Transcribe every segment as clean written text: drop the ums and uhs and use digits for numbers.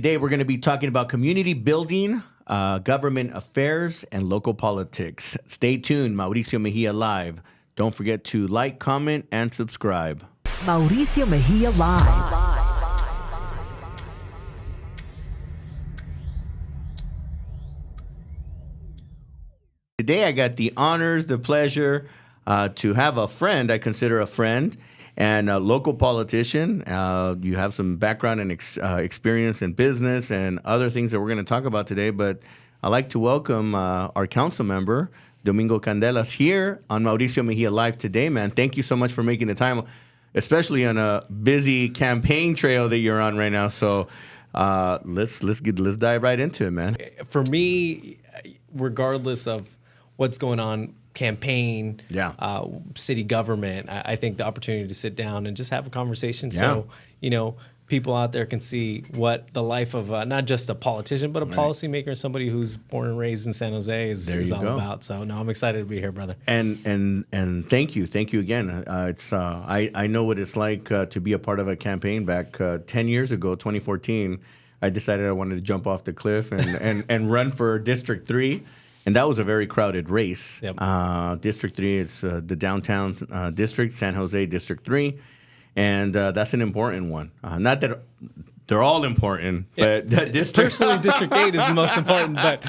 Today, we're going to be talking about community building, government affairs, and local politics. Stay tuned, Mauricio Mejia Live. Don't forget to like, comment, and subscribe. Mauricio Mejia Live. Today, I got the honors, the pleasure to have a friend, I consider a friend, and a local politician. You have some background and experience in business and other things that we're going to talk about today, but I'd like to welcome our council member, Domingo Candelas, here on Mauricio Mejia Live today, man. Thank you so much for making the time, especially on a busy campaign trail that you're on right now. So let's dive right into it, man. For me, regardless of what's going on, campaign, city government, I think the opportunity to sit down and just have a conversation so, people out there can see what the life of not just a politician, but a policymaker, somebody who's born and raised in San Jose is all about. So, no, I'm excited to be here, brother. And thank you again. I know what it's like to be a part of a campaign. Back 10 years ago, 2014, I decided I wanted to jump off the cliff and run for District 3. And that was a very crowded race. Yep. District 3, it's the downtown district, San Jose District 3. And that's an important one. Not that they're all important, but that district. Personally, District 8 is the most important. But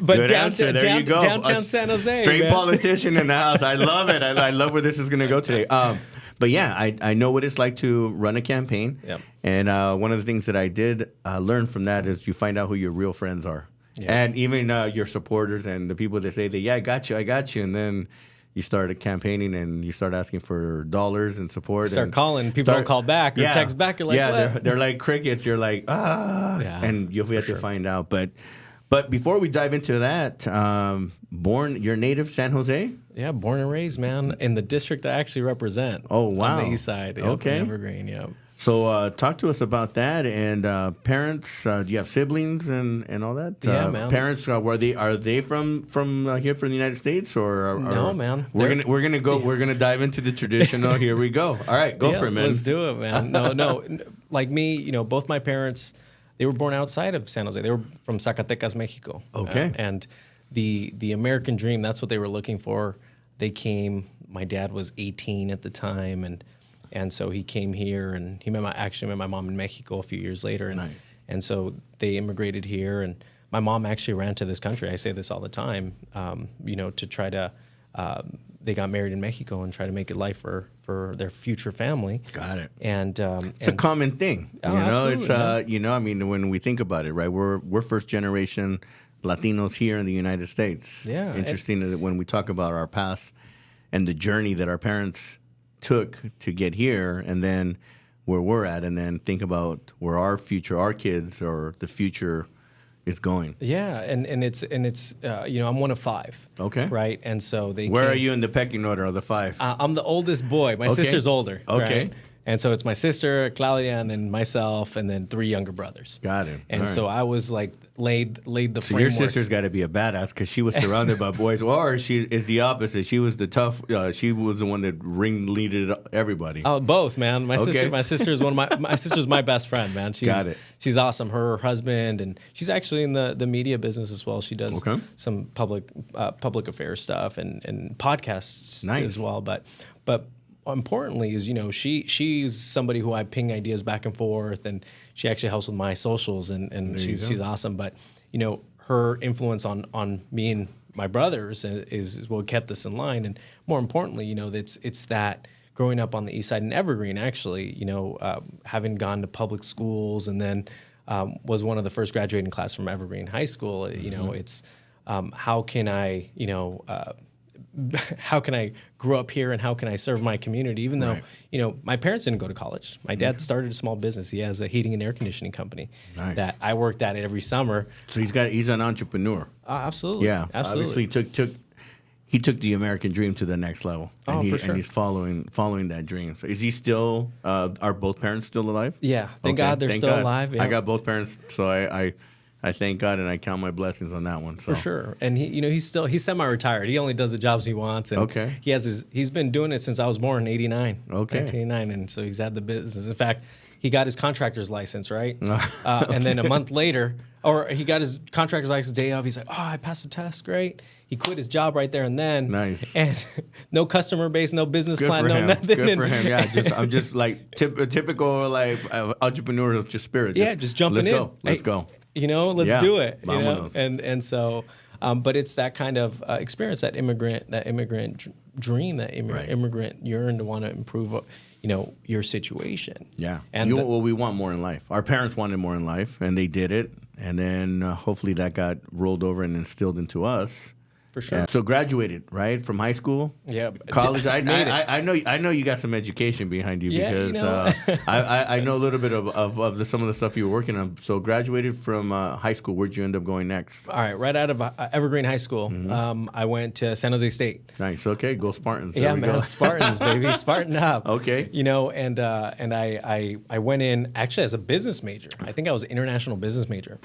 Good answer. There you go. Downtown San Jose. Straight man. Politician in the house. I love it. I love where this is going to go today. But yeah, I know what it's like to run a campaign. Yep. And one of the things that I did learn from that is you find out who your real friends are. Yeah. And even your supporters and the people that say that, I got you. And then you start campaigning and you start asking for dollars and support. Start calling. People don't call back or text back. You're like, what? They're like crickets. You're like, and you'll have to find out. But before we dive into that, you're native San Jose? Yeah, born and raised, man, in the district I actually represent. Oh, wow. On the east side. Okay. Evergreen, yeah. So talk to us about that. And parents, do you have siblings and all that? Yeah, man. Parents, are they from here from the United States or no, man? We're gonna dive into the traditional. Here we go. All right, go for it, man. Let's do it, man. No, like me, both my parents, they were born outside of San Jose. They were from Zacatecas, Mexico. Okay. And the American dream, that's what they were looking for. They came. My dad was 18 at the time, and so he came here, and he met my mom in Mexico a few years later, and so they immigrated here. And my mom actually ran to this country. I say this all the time, to try to. They got married in Mexico and try to make a life for their future family. Got it. And it's a common thing. Absolutely, it's I mean, when we think about it, right? We're first generation Latinos here in the United States. Yeah. Interesting that when we talk about our past and the journey that our parents took to get here, and then where we're at, and then think about where our kids or the future is going. Yeah, and it's I'm one of five. Okay. Right, and so Where are you in the pecking order of the five? I'm the oldest boy. My sister's older. Okay. Right? And so it's my sister, Claudia, and then myself, and then three younger brothers. Got it. And so I was like laid the so framework. Your sister's got to be a badass because she was surrounded by boys. Or she is the opposite. She was the tough. She was the one that ringleaded everybody. Oh, both, man. My sister is my sister's my best friend, man. Got it. She's awesome. Her husband, and she's actually in the media business as well. She does some public affairs stuff and podcasts as well. But importantly is, she's somebody who I ping ideas back and forth, and she actually helps with my socials, and she's awesome. But, her influence on me and my brothers is what kept us in line. And more importantly, it's that growing up on the east side in Evergreen, actually, having gone to public schools and then was one of the first graduating class from Evergreen High School, it's how can I, how can I grow up here and how can I serve my community? Even though, my parents didn't go to college. My dad started a small business. He has a heating and air conditioning company that I worked at every summer. So he's an entrepreneur. Absolutely. Yeah. Absolutely. Obviously he took the American dream to the next level. And for sure. And he's following that dream. So is he still, are both parents still alive? Yeah. Thank God they're still alive. Yeah. I got both parents, so I thank God and I count my blessings on that one. So. For sure. And he's semi-retired. He only does the jobs he wants. And he's been doing it since I was born in 89. Okay. 1989. And so he's had the business. In fact, he got his contractor's license, right? And then a month later, or he got his contractor's license day of. He's like, oh, I passed the test, great. He quit his job right there and then. Nice. And no customer base, no business Good plan, for no him. nothing. Good for him. Yeah, I'm just like a typical like entrepreneurial just spirit. Just jumping let's in. Go. Let's go. Let's do it. Vámonos. And so, but it's that kind of experience, that immigrant dream, that immigrant yearn to want to improve, your situation. Yeah. And we want more in life. Our parents wanted more in life, and they did it. And then hopefully that got rolled over and instilled into us. For sure. So graduated, right, from high school. Yeah, college. I know you got some education behind you because I know a little bit of some of the stuff you were working on. So graduated from high school. Where'd you end up going next? All right, right out of Evergreen High School, I went to San Jose State. Nice. Okay, go Spartans. There yeah, we man, go. Spartans, baby, Spartan up. Okay. And I went in actually as a business major. I think I was an international business major,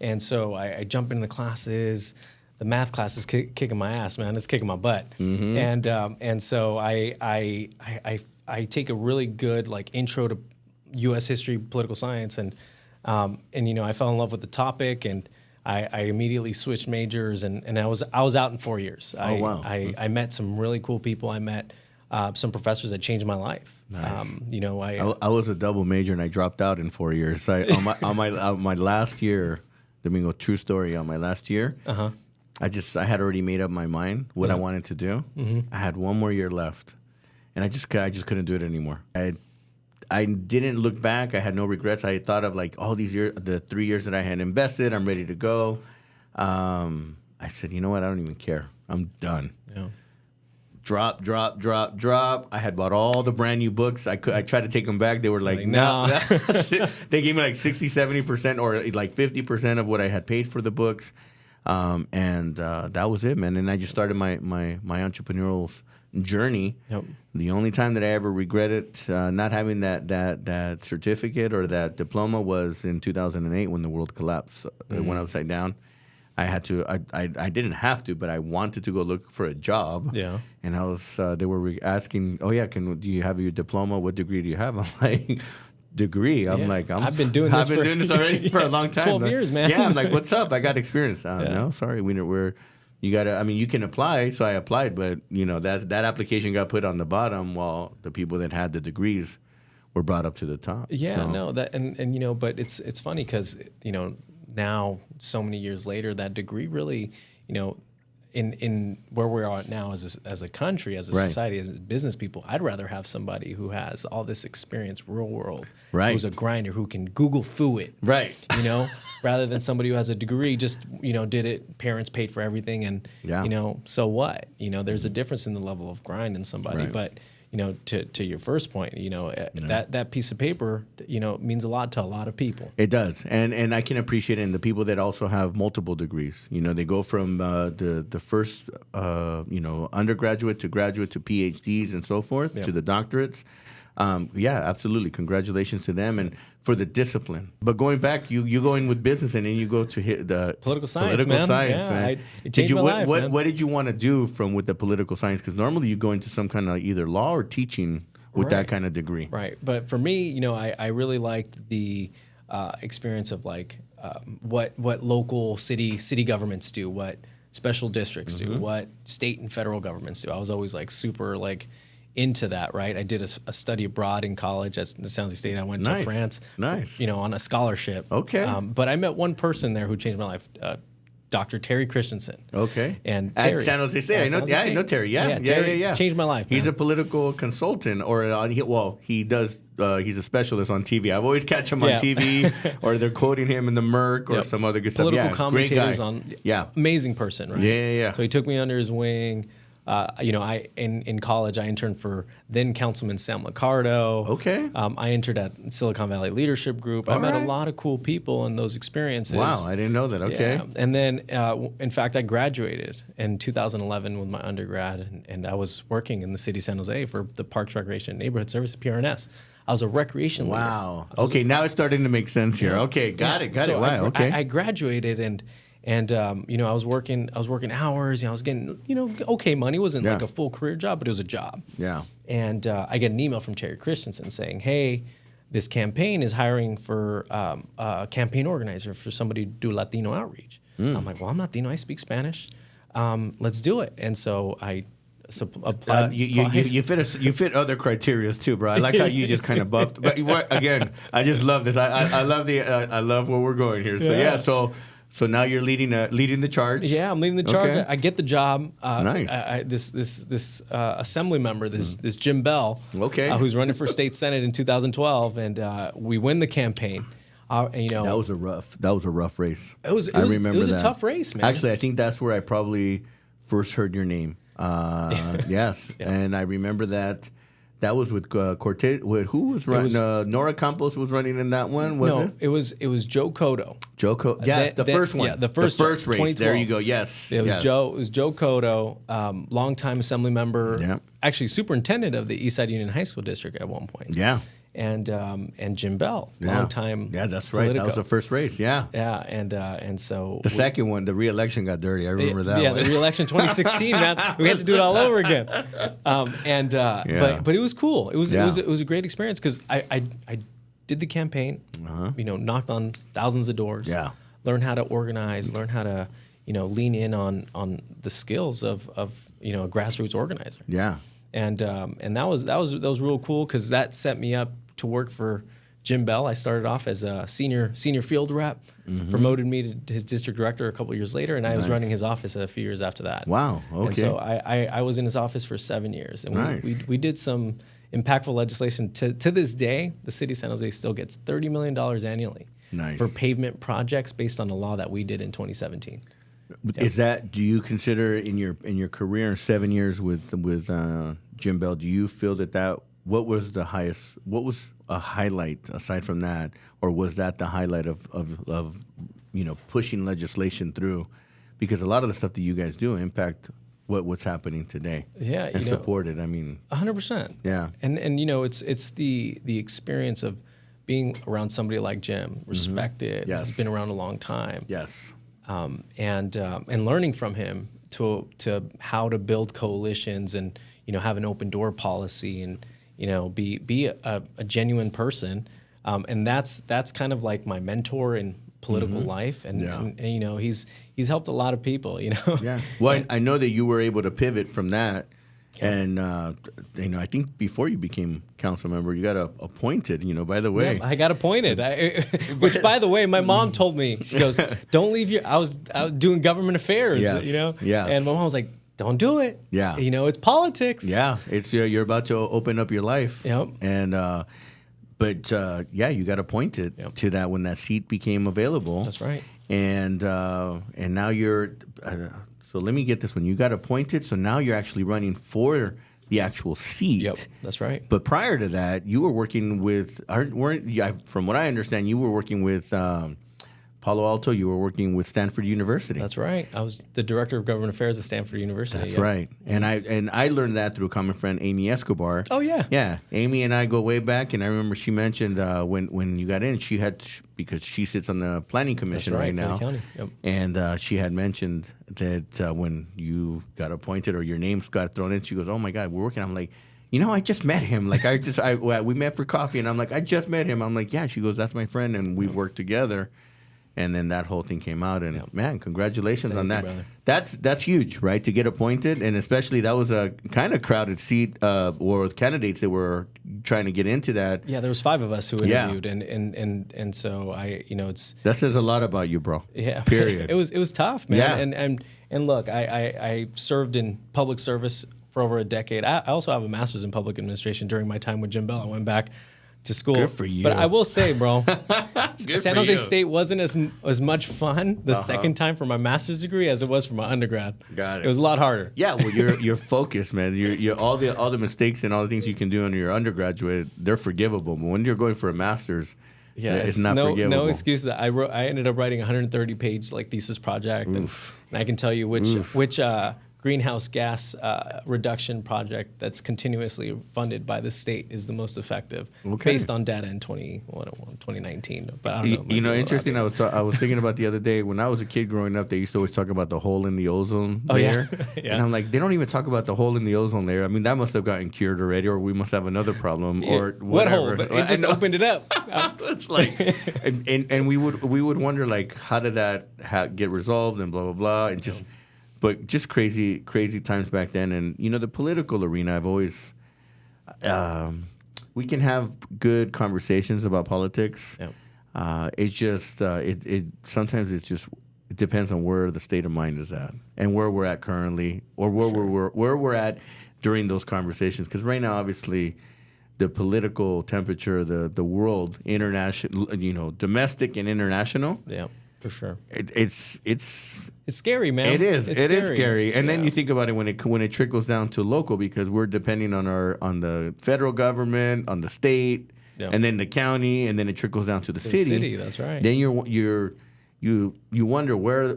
and so I jump into the classes. The math class is kicking my ass, man. It's kicking my butt. And so I take a really good like intro to U.S. history, political science, and I fell in love with the topic, and I immediately switched majors, and I was out in 4 years. Oh wow! I met some really cool people. I met some professors that changed my life. Nice. I was a double major and I dropped out in 4 years. On my last year, Domingo, true story. On my last year. I had already made up my mind what I wanted to do. I had 1 more year left, and I just couldn't do it anymore. I didn't look back. I had no regrets. I thought of like all these years, the 3 years that I had invested. I'm ready to go. I said, you know what? I don't even care. I'm done. Yeah. Drop. I had bought all the brand new books. I tried to take them back. They were like no. They gave me like 60, 70% or like 50% of what I had paid for the books. And that was it, man. And I just started my entrepreneurial journey. Yep. The only time that I ever regretted not having that certificate or that diploma was in 2008 when the world collapsed. It went upside down. I had to. I didn't have to, but I wanted to go look for a job. Yeah. And I was. They were asking, "Oh yeah, do you have your diploma? What degree do you have?" I'm like. Degree. I'm like, I've been doing this already for a long time. 12 years, man. Yeah, I'm like, what's up? I got experience. No, sorry, you gotta. I mean, you can apply. So I applied, but that application got put on the bottom while the people that had the degrees were brought up to the top. Yeah, so. No, that and but it's funny because now so many years later, that degree really in where we are now as a country, as a society, as business people, I'd rather have somebody who has all this experience, real world, who's a grinder, who can Google foo it, rather than somebody who has a degree, just did it, parents paid for everything, and so what? There's a difference in the level of grind in somebody, but. To your first point, that piece of paper, means a lot to a lot of people. It does, and I can appreciate it. And the people that also have multiple degrees, they go from the first, undergraduate to graduate to PhDs and so forth to the doctorates. Absolutely. Congratulations to them and for the discipline. But going back, you go in with business and then you go to hit the political science, man. It changed my life, man. What did you want to do with the political science? Because normally you go into some kind of either law or teaching with that kind of degree. Right. But for me, I really liked the experience of like what local city governments do, what special districts do, what state and federal governments do. I was always like super like into that, right? I did a study abroad in college at the San Jose State. I went to France, on a scholarship. Okay. But I met one person there who changed my life, Dr. Terry Christensen. Okay. And Terry, at San Jose State. I know Terry. Yeah. Terry changed my life. He's a political consultant, or he does. He's a specialist on TV. I've always catch him on TV, or they're quoting him in the Merc or some other good political stuff. Commentators on. Amazing person, right? Yeah. So he took me under his wing. In college, I interned for then Councilman Sam Liccardo. Okay. I entered at Silicon Valley Leadership Group. I met a lot of cool people in those experiences. Wow, I didn't know that. Okay. Yeah. And then, in fact, I graduated in 2011 with my undergrad, and I was working in the city of San Jose for the Parks, Recreation, and Neighborhood Service, PRNS. I was a recreation leader. Wow. Okay, now it's starting to make sense here. Okay, got it. Wow. Okay. I graduated and I was working hours. I was getting okay money. It wasn't like a full career job, but it was a job. Yeah. And I get an email from Terry Christensen saying, "Hey, this campaign is hiring for a campaign organizer for somebody to do Latino outreach. I'm like, well, I'm Latino. I speak Spanish. Let's do it. And so I applied. You fit other criteria too, bro. I like how you just kind of buffed. But again, I just love this. I love I love where we're going here. So so now you're leading the charge. Yeah, I'm leading the charge. Okay. I get the job. Nice. This assembly member, this Jim Bell, who's running for state senate in 2012, and we win the campaign. That was a rough race. I remember it was a tough race, man. Actually, I think that's where I probably first heard your name. Yes, and I remember that. That was with Cortez. Who was running? Nora Campos was running in that one. It was Joe Cotto. Joe Cotto. Yes, the first one. Yeah, the first race. There you go. Yes, it was Joe. It was Joe Cotto, longtime assembly member. Actually, superintendent of the Eastside Union High School District at one point. Yeah. And Jim Bell, longtime. Yeah, that's right. Politico. That was the first race. Yeah. Yeah, and so the second one, the re-election got dirty. I remember that. Yeah, one. The re-election 2016. Man, we had to do it all over again. But it was cool. It was a great experience because I did the campaign. Knocked on thousands of doors. Yeah. Learned how to organize. Learned how to lean in on the skills of a grassroots organizer. Yeah. And that was real cool because that set me up to work for Jim Bell. I started off as a senior field rep, promoted me to his district director a couple of years later, and I was running his office a few years after that. Wow, okay. And so I was in his office for 7 years, and we did some impactful legislation. To this day, the city of San Jose still gets $30 million annually for pavement projects based on a law that we did in 2017. Is that? Do you consider in your career in 7 years with Jim Bell? Do you feel that what was the highest? What was a highlight aside from that, or was that the highlight of pushing legislation through? Because a lot of the stuff that you guys do impact what's happening today. Yeah, and support it. I mean, 100%. Yeah, and it's the experience of being around somebody like Jim, respected. Yes. He's been around a long time. Yes. And learning from him to how to build coalitions and have an open door policy and be a genuine person, and that's kind of like my mentor in political life, and he's helped a lot of people. Yeah. Well, I know that you were able to pivot from that. Yeah. And I think before you became council member, you got appointed. By the way, I got appointed. Which, by the way, my mom told me. She goes, "Don't leave your." I was doing government affairs. Yes. Yes. And my mom was like, "Don't do it." Yeah. It's politics. Yeah. It's you're about to open up your life. Yep. And you got appointed to that when that seat became available. That's right. And now you're. So let me get this one. You got appointed, so now you're actually running for the actual seat. Yep, that's right. But prior to that, you were working with, from what I understand, you were working with Palo Alto. You were working with Stanford University. That's right. I was the director of government affairs at Stanford University. That's right. And I learned that through a common friend, Amy Escobar. Oh yeah. Yeah. Amy and I go way back, and I remember she mentioned when you got in, she had because she sits on the planning commission right now, County. Yep. And she had mentioned that when you got appointed or your names got thrown in, she goes, "Oh my God, we're working." I'm like, I just met him. Like we met for coffee, and I'm like, I just met him. I'm like, yeah. She goes, "That's my friend," and we worked together. And then that whole thing came out, and man, congratulations on that. Brother. That's huge, right? To get appointed, and especially that was a kind of crowded seat, or candidates that were trying to get into that. Yeah, there was 5 of us who interviewed, and so it's that says a lot about you, bro. Yeah, period. It was tough, man. Yeah. And look, I served in public service for over a decade. I also have a master's in public administration during my time with Jim Bell. I went back to school. Good for you. But I will say, bro, San Jose State wasn't as much fun the second time for my master's degree as it was for my undergrad. Got it. It was a lot harder. Yeah, well, you're focused, man. You're all the mistakes and all the things you can do under your undergraduate, they're forgivable. But when you're going for a master's, it's not forgivable. No excuses. I ended up writing a 130-page thesis project, and I can tell you which greenhouse gas reduction project that's continuously funded by the state is the most effective, based on data in 2019. But I don't know. Interesting. I was thinking about the other day when I was a kid growing up. They used to always talk about the hole in the ozone layer, yeah. And I'm like, they don't even talk about the hole in the ozone layer. I mean, that must have gotten cured already, or we must have another problem, or whatever. What hole? But it just opened it up. It's like, and we would wonder like, how did that get resolved, and blah blah blah, and just. But just crazy times back then. And, the political arena, I've always, we can have good conversations about politics. Yep. It's just, sometimes it depends on where the state of mind is at and where we're at currently, or where we're at during those conversations. Because right now, obviously, the political temperature, the world, international, domestic and international. Yeah. For sure, it's scary, man. It is. It is scary. And then you think about it when it trickles down to local, because we're depending on the federal government, on the state, and then the county, and then it trickles down to the city. That's right. Then you wonder where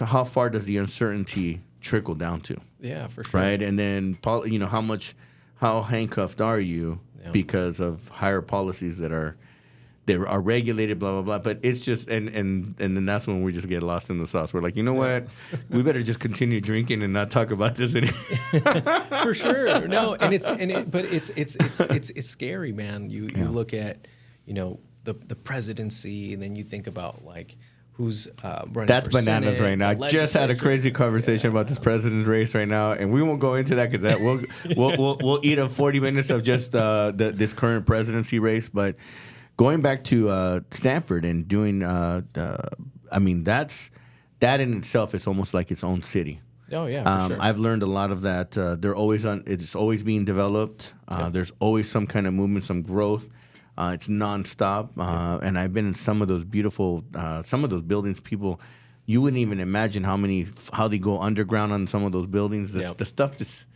how far does the uncertainty trickle down to? Yeah, for sure. Right, and then how handcuffed are you because of higher policies that are regulated, blah blah blah. But it's just and then that's when we just get lost in the sauce. We're like, you know what, we better just continue drinking and not talk about this anymore. For sure, no, but it's scary, man. You look at the presidency, and then you think about like who's running. That's for bananas Senate, right now. I just had a crazy conversation about this president's race right now, and we won't go into that because we'll eat up 40 minutes of just this current presidency race, but. Going back to Stanford and doing, that in itself is almost like its own city. Oh yeah, for sure. I've learned a lot of that. It's always being developed. There's always some kind of movement, some growth. It's nonstop. And I've been in some of those beautiful, some of those buildings. People, you wouldn't even imagine how they go underground on some of those buildings. The stuff that's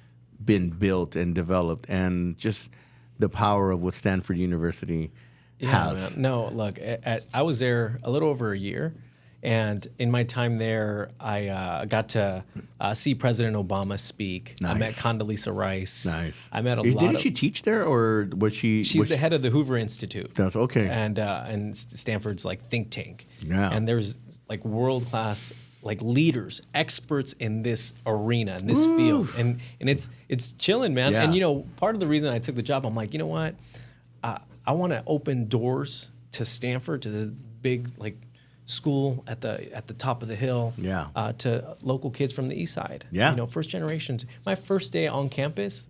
been built and developed, and just the power of what Stanford University. Man. No, look, I was there a little over a year, and in my time there, I got to see President Obama speak. Nice. I met Condoleezza Rice. Nice. I met Didn't she teach there, or was she? She's the head of the Hoover Institute. That's okay. And Stanford's like think tank. Yeah. And there's like world class like leaders, experts in this arena, in this field, and it's chilling, man. Yeah. And part of the reason I took the job, I'm like, you know what? I want to open doors to Stanford, to this big like school at the top of the hill, to local kids from the east side. Yeah. First generations. My first day on campus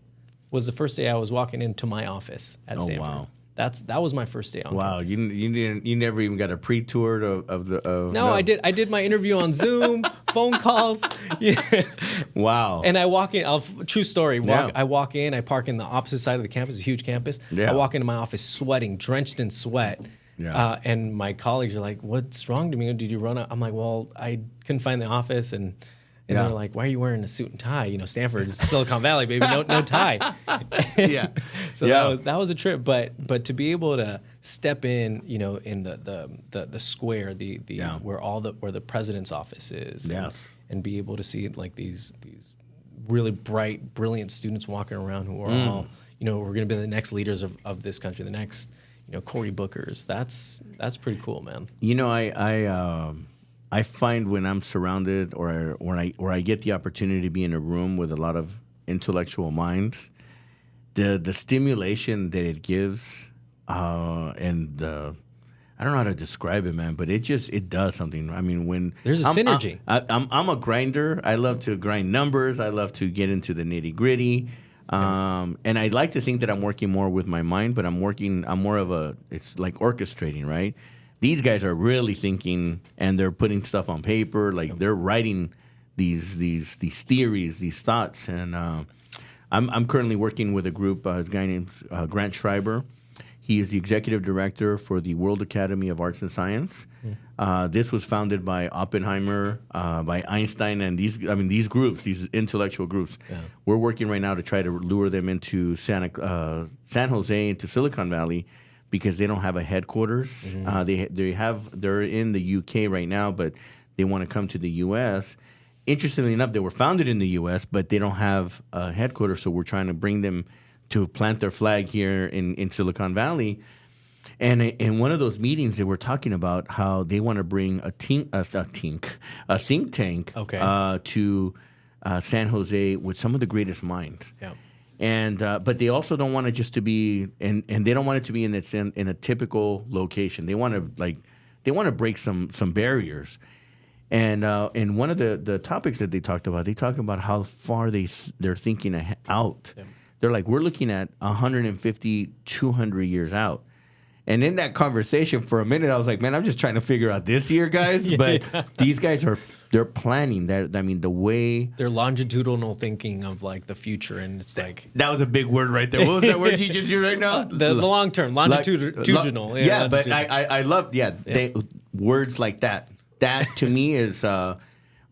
was the first day I was walking into my office at Stanford. Wow. That was my first day on campus. You never even got a pre-tour of the. No, I did. I did my interview on Zoom, phone calls. Yeah. Wow. And I walk in. True story. I walk in. I park in the opposite side of the campus. A huge campus. Yeah. I walk into my office sweating, drenched in sweat. Yeah. And my colleagues are like, "What's wrong, Domingo? Did you run out?" I'm like, "Well, I couldn't find the office." And they're like, "Why are you wearing a suit and tie? Stanford is Silicon Valley, baby. No tie." Yeah. So that was a trip, but to be able to step in, in the square, where the president's office is, and be able to see like these really bright, brilliant students walking around who are all, we're going to be the next leaders of this country, the next, Cory Bookers. That's pretty cool, man. I find when I'm surrounded or I get the opportunity to be in a room with a lot of intellectual minds, the stimulation that it gives, and I don't know how to describe it, man, but it does something. I mean, when there's a synergy. I'm a grinder. I love to grind numbers. I love to get into the nitty gritty. And I like to think that I'm working more with my mind, but I'm more of it's like orchestrating, right? These guys are really thinking, and they're putting stuff on paper. Like they're writing these theories, these thoughts. And I'm currently working with a group. A guy named Grant Schreiber. He is the executive director for the World Academy of Arts and Science. This was founded by Oppenheimer, by Einstein, and these groups, these intellectual groups. Yeah. We're working right now to try to lure them into San Jose, into Silicon Valley, because they don't have a headquarters. Mm-hmm. They're in the UK right now, but they want to come to the US. interestingly enough, they were founded in the U.S., but they don't have a headquarters, so we're trying to bring them to plant their flag here in Silicon Valley. And in one of those meetings, they were talking about how they want to bring a think tank to San Jose with some of the greatest minds. Yeah. And but they also don't want it just to be, and they don't want it to be in a typical location. They want to break some barriers. And one of the topics that they talked about how far they're thinking out. Yeah. They're like, we're looking at 150, 200 years out. And in that conversation for a minute, I was like, man, I'm just trying to figure out this year, guys. But these guys they're planning that. I mean, the way they're longitudinal thinking of like the future. And it's like, that was a big word right there. What was that word you just used right now? The long term, longitudinal. But I love, words like that. That to me is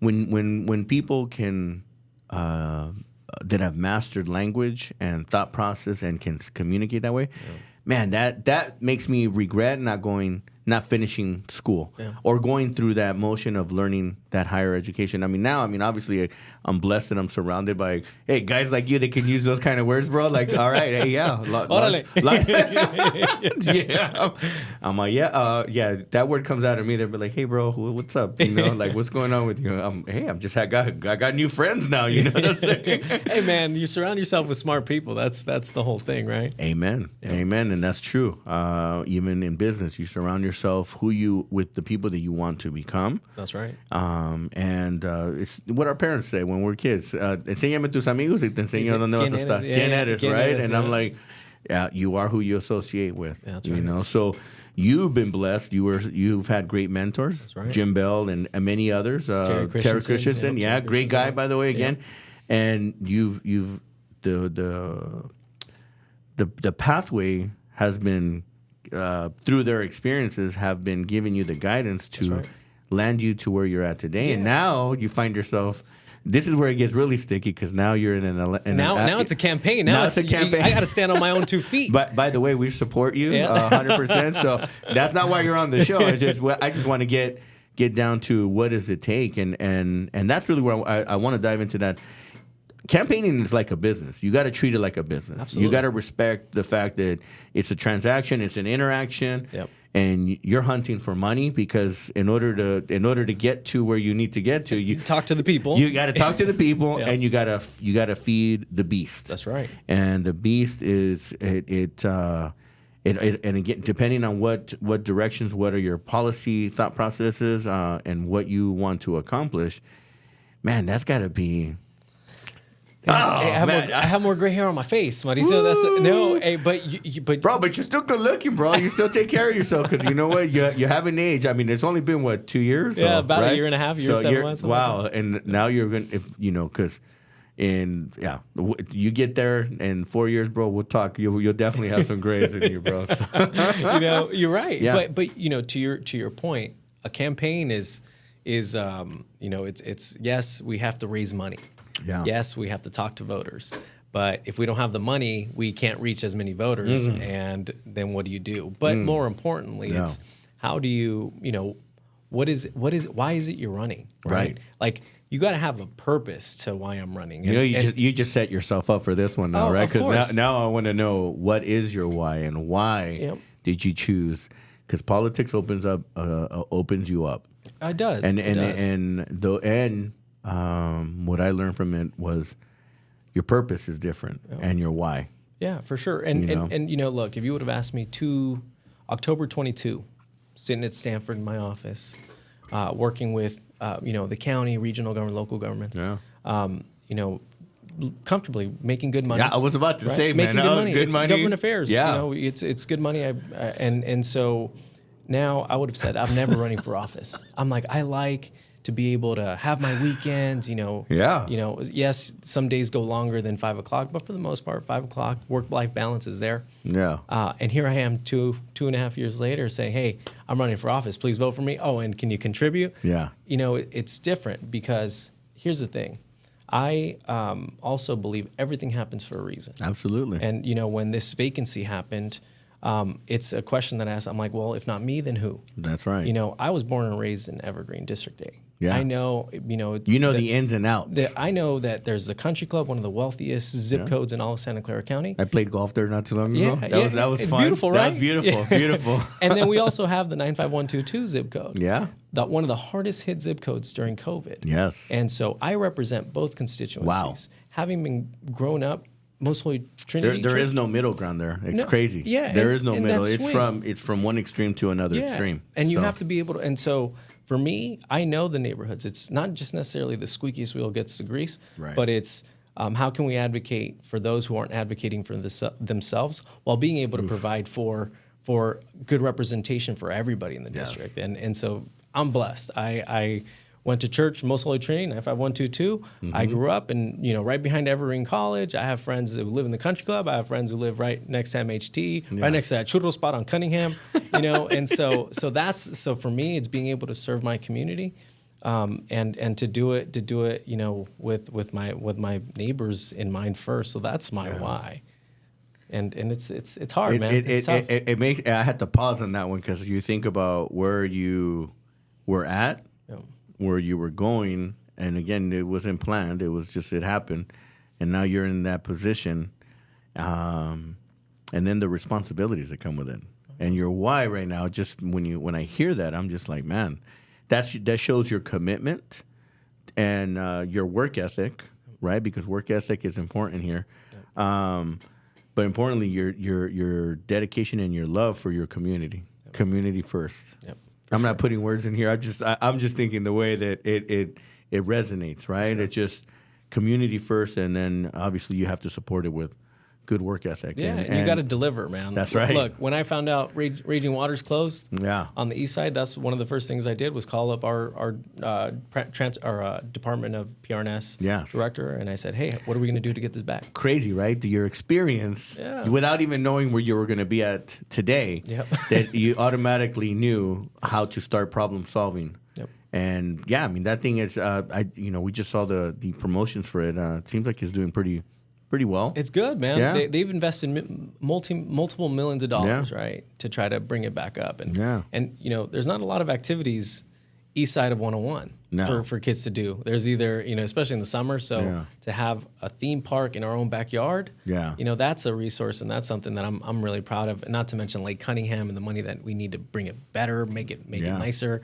when people can, that have mastered language and thought process and can communicate that way. Yeah. Man, that makes me regret not finishing school or going through that motion of learning that higher education. Obviously, I'm blessed that I'm surrounded by, hey, guys like you that can use those kind of words, bro. Like, all right, hey, yeah. I'm like, that word comes out of me. They'll be like, hey, bro, what's up? You know, like, what's going on with you? I got new friends now, you know what I'm saying? Hey, man, you surround yourself with smart people. That's the whole thing, right? Amen. Yeah. Amen. And that's true. Even in business, you surround yourself with the people that you want to become. That's right. And it's what our parents say when we're kids. Enséñame tus amigos y te enseño dónde vas a estar. ¿Quién eres, right? And I'm like, you are who you associate with. Yeah, that's right. You know, so you've been blessed. You've had great mentors. That's right. Jim Bell and many others. Terry Christensen, great guy, by the way, again. Yeah. And you've the pathway has been through their experiences have been giving you the guidance to land you to where you're at today. Yeah. And now you find yourself, this is where it gets really sticky because now you're now it's a campaign. Now it's a campaign. I got to stand on my own 2 feet. But by the way, we support you 100%. So that's not why you're on the show. It's just I just want to get down to what does it take, and that's really where I want to dive into that. Campaigning is like a business. You got to treat it like a business. Absolutely. You got to respect the fact that it's a transaction, it's an interaction, and you're hunting for money because in order to get to where you need to get to, you talk to the people. You got to talk to the people, and you got to feed the beast. That's right. And the beast is it and again, depending on what directions, what are your policy thought processes, and what you want to accomplish, man, that's got to be. Hey, I have more gray hair on my face, Mauricio. But you're still good looking, bro. You still take care of yourself because you know what? You haven't aged. I mean, it's only been 2 years? Yeah, about a year and a half, 7 months. Wow, like and now you're going to, because you get there in 4 years, bro. We'll talk. You'll definitely have some grays in you, bro. So. You're right. Yeah. But to your point, a campaign is it's yes, we have to raise money. Yeah. Yes, we have to talk to voters. But if we don't have the money, we can't reach as many voters. Mm-hmm. And then what do you do? But more importantly, it's how do you, why is it you're running? Right. Like you got to have a purpose to why I'm running. You just set yourself up for this one now, right? Because now I want to know what is your why and why did you choose? Because politics opens you up. It does. What I learned from it was your purpose is different and your why. Yeah, for sure. And look, if you would have asked me October 22, sitting at Stanford in my office, working with the county, regional government, local government, comfortably making good money. Yeah, I was about to say, making man, good money. It's money. Government affairs. Yeah, it's good money. And so now I would have said I'm never running for office. I'm like I like to be able to have my weekends, yes, some days go longer than 5 o'clock, but for the most part, 5 o'clock, work-life balance is there. Yeah. And here I am 2.5 years later saying, hey, I'm running for office. Please vote for me. Oh, and can you contribute? Yeah. It's different because here's the thing. I also believe everything happens for a reason. Absolutely. And, when this vacancy happened, it's a question that I ask. I'm like, well, if not me, then who? That's right. I was born and raised in Evergreen, District 8. Yeah. I know, the ins and outs. I know that there's the Country Club, one of the wealthiest zip codes in all of Santa Clara County. I played golf there not too long ago. That was fun. Beautiful, right? That was beautiful, beautiful. And then we also have the 95122 zip code. Yeah. One of the hardest hit zip codes during COVID. Yes. And so I represent both constituencies. Wow. Having been grown up, Most Holy Trinity. There is no middle ground there. It's crazy. Yeah. There is no middle. It's from one extreme to another extreme. And you have to be able to. And so for me, I know the neighborhoods. It's not just necessarily the squeakiest wheel gets the grease, but it's how can we advocate for those who aren't advocating for themselves while being able to provide for good representation for everybody in the district. And so I'm blessed. I went to church, Most Holy Trinity, 95122. I grew up and, right behind Evergreen College. I have friends who live in the Country Club. I have friends who live right next to MHT, right next to that churro spot on Cunningham, and so for me, it's being able to serve my community, and to do it, with my neighbors in mind first. So that's my why. And it's hard, man. It's tough. It makes, I had to pause on that one because you think about where you were at, where you were going, and again, it wasn't planned. It was just, it happened, and now you're in that position, and then the responsibilities that come with it, and your why right now. Just when I hear that, I'm just like, man, that shows your commitment and your work ethic, right? Because work ethic is important here, but importantly, your dedication and your love for your community, community first. Yep. I'm not putting words in here. I'm just thinking the way that it resonates, right? It's just community first, and then obviously you have to support it with good work ethic. Yeah, and you got to deliver, man. That's right. Look, when I found out Raging Waters closed on the east side, that's one of the first things I did was call up our Department of PRNS director, and I said, hey, what are we going to do to get this back? Crazy, right? Your experience, without even knowing where you were going to be at today, that you automatically knew how to start problem solving. Yep. And that thing is, we just saw the promotions for it. It seems like it's doing pretty well. It's good, man. Yeah. They've invested multiple millions of dollars, right, to try to bring it back up. And there's not a lot of activities east side of 101 for kids to do. There's either, especially in the summer, to have a theme park in our own backyard, that's a resource, and that's something that I'm really proud of. And not to mention Lake Cunningham and the money that we need to bring it better, make it nicer.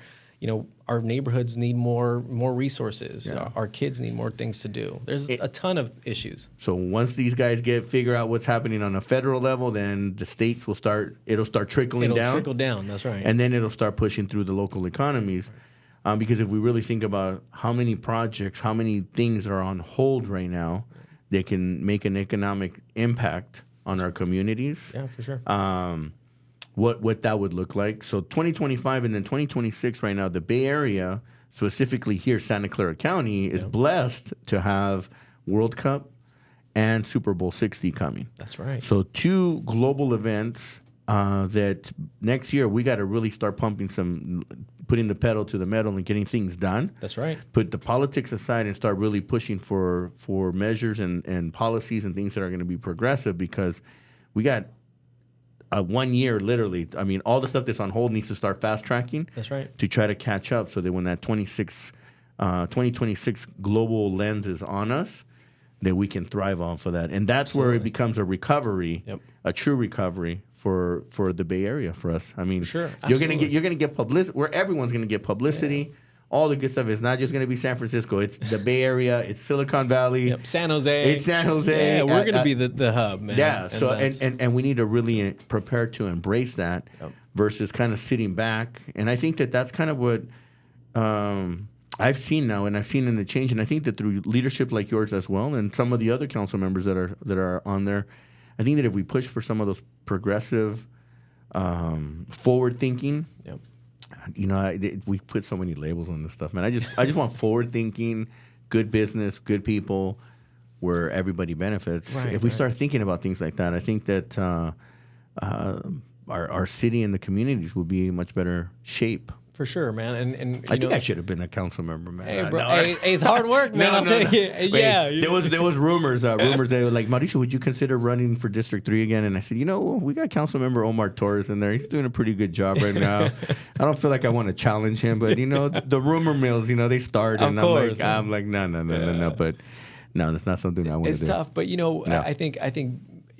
Our neighborhoods need more resources. Our kids need more things to do. There's a ton of issues. So once these guys figure out what's happening on a federal level, then the states will start. It'll start trickling down. It'll trickle down. That's right. And then it'll start pushing through the local economies. Because if we really think about how many projects, how many things are on hold right now, that can make an economic impact on our communities. Yeah, for sure. What that would look like. So 2025 and then 2026 right now, the Bay Area, specifically here, Santa Clara County, is blessed to have World Cup and Super Bowl 60 coming. That's right. So two global events that next year we got to really start putting the pedal to the metal and getting things done. That's right. Put the politics aside and start really pushing for measures and policies and things that are going to be progressive, because we got 1 year, literally. I mean, all the stuff that's on hold needs to start fast tracking. That's right. To try to catch up, so that when that 2026 global lens is on us, that we can thrive off of that. And that's where it becomes a recovery, a true recovery for the Bay Area for us. I mean, sure. You're gonna get publicity, where everyone's gonna get publicity. Yeah. All the good stuff. It's not just going to be San Francisco. It's the Bay Area. It's Silicon Valley. San Jose. It's San Jose. Yeah, we're going to be the hub, man. Yeah. And we need to really prepare to embrace that versus kind of sitting back. And I think that's kind of what I've seen now, and I've seen in the change. And I think that through leadership like yours as well, and some of the other council members that are on there, I think that if we push for some of those progressive, forward thinking. We put so many labels on this stuff, man. I just want forward thinking, good business, good people, where everybody benefits. Right, if we start thinking about things like that, I think that our city and the communities will be in much better shape For sure, man. And I think I should have been a council member, man. Hey, bro, hey, it's hard work, man. I'll take it. Wait, Yeah. there was rumors. Rumors they were like, Mauricio, would you consider running for District 3 again? And I said, we got Councilmember Omar Torres in there. He's doing a pretty good job right now. I don't feel like I want to challenge him, but the rumor mills, they start, and I'm like, no. But no, that's not something I want to do. It's tough, but I think